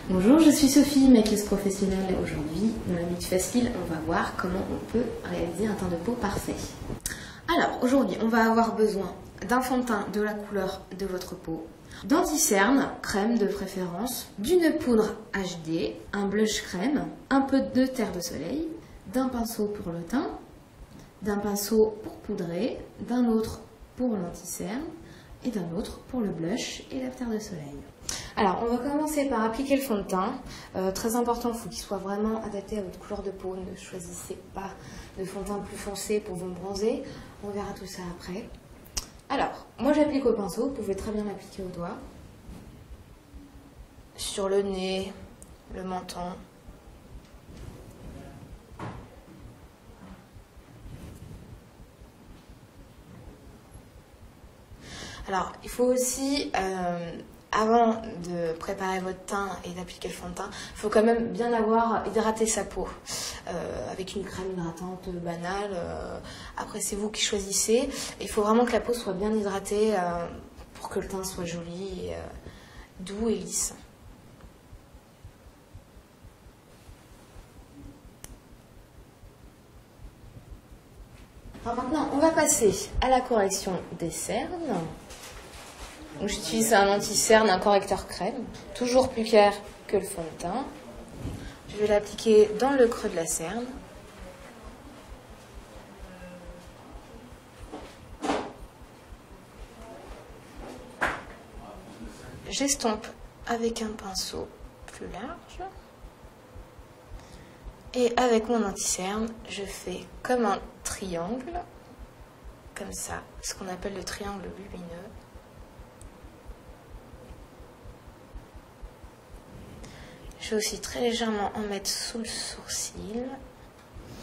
Bonjour, je suis Sophie, maquilleuse professionnelle. Aujourd'hui, dans la Minute Facile, on va voir comment on peut réaliser un teint de peau parfait. Alors, aujourd'hui, on va avoir besoin d'un fond de teint de la couleur de votre peau, d'anti-cerne, crème de préférence, d'une poudre HD, un blush crème, un peu de terre de soleil, d'un pinceau pour le teint, d'un pinceau pour poudrer, d'un autre pour l'anti-cerne et d'un autre pour le blush et la terre de soleil. Alors, on va commencer par appliquer le fond de teint. Très important, il faut qu'il soit vraiment adapté à votre couleur de peau. Ne choisissez pas de fond de teint plus foncé pour vous bronzer. On verra tout ça après. Alors, moi j'applique au pinceau. Vous pouvez très bien l'appliquer au doigt. Sur le nez, le menton. Alors, il faut aussi, avant de préparer votre teint et d'appliquer le fond de teint, il faut quand même bien avoir hydraté sa peau avec une crème hydratante banale. Après, c'est vous qui choisissez. Il faut vraiment que la peau soit bien hydratée pour que le teint soit joli, et, doux et lisse. Alors maintenant, on va passer à la correction des cernes. J'utilise un anti-cerne, un correcteur crème, toujours plus clair que le fond de teint. Je vais l'appliquer dans le creux de la cerne. J'estompe avec un pinceau plus large. Et avec mon anti-cerne, je fais comme un triangle, comme ça, ce qu'on appelle le triangle lumineux. Je vais aussi très légèrement en mettre sous le sourcil.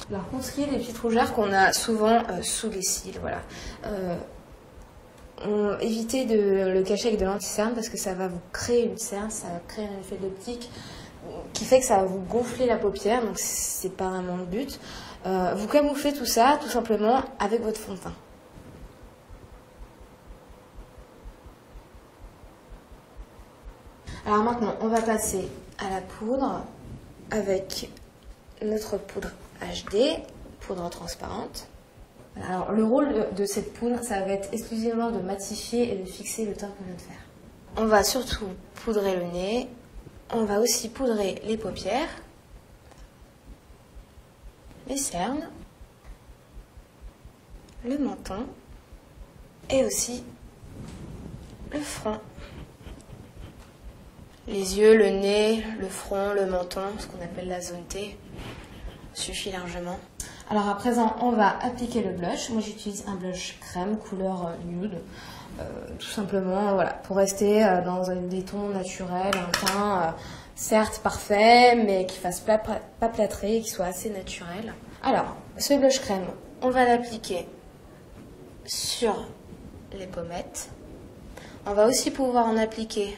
Alors pour ce qui est des petites rougeurs qu'on a souvent sous les cils, voilà. Évitez de le cacher avec de l'anti-cerne parce que ça va vous créer une cerne, ça va créer un effet d'optique qui fait que ça va vous gonfler la paupière, donc c'est pas vraiment le but. Vous camouflez tout ça tout simplement avec votre fond de teint. Alors maintenant, on va passer à la poudre avec notre poudre HD, poudre transparente. Alors le rôle de cette poudre, ça va être exclusivement de matifier et de fixer le teint qu'on vient de faire. On va surtout poudrer le nez, on va aussi poudrer les paupières, les cernes, le menton et aussi le front. Les yeux, le nez, le front, le menton, ce qu'on appelle la zone T, suffit largement. Alors à présent, on va appliquer le blush. Moi j'utilise un blush crème couleur nude, tout simplement voilà, pour rester dans des tons naturels, un teint certes parfait, mais qui fasse pas plâtré, qui soit assez naturel. Alors, ce blush crème, on va l'appliquer sur les pommettes. On va aussi pouvoir en appliquer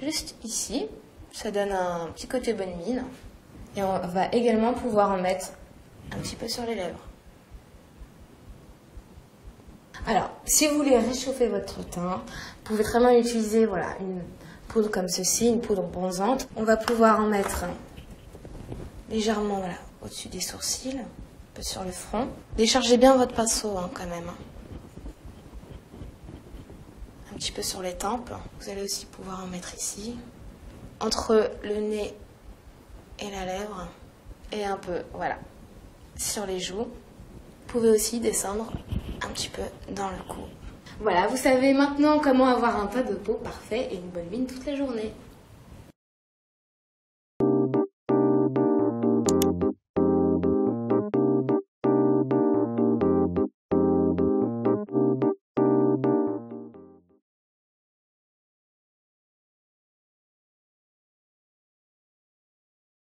juste ici, ça donne un petit côté bonne mine. Et on va également pouvoir en mettre un petit peu sur les lèvres. Alors, si vous voulez réchauffer votre teint, vous pouvez très bien utiliser voilà, une poudre comme ceci, une poudre bronzante. On va pouvoir en mettre légèrement voilà, au-dessus des sourcils, un peu sur le front. Déchargez bien votre pinceau quand même. Un petit peu sur les tempes. Vous allez aussi pouvoir en mettre ici, entre le nez et la lèvre, et un peu, voilà, sur les joues. Vous pouvez aussi descendre un petit peu dans le cou. Voilà, vous savez maintenant comment avoir un teint de peau parfait et une bonne mine toute la journée.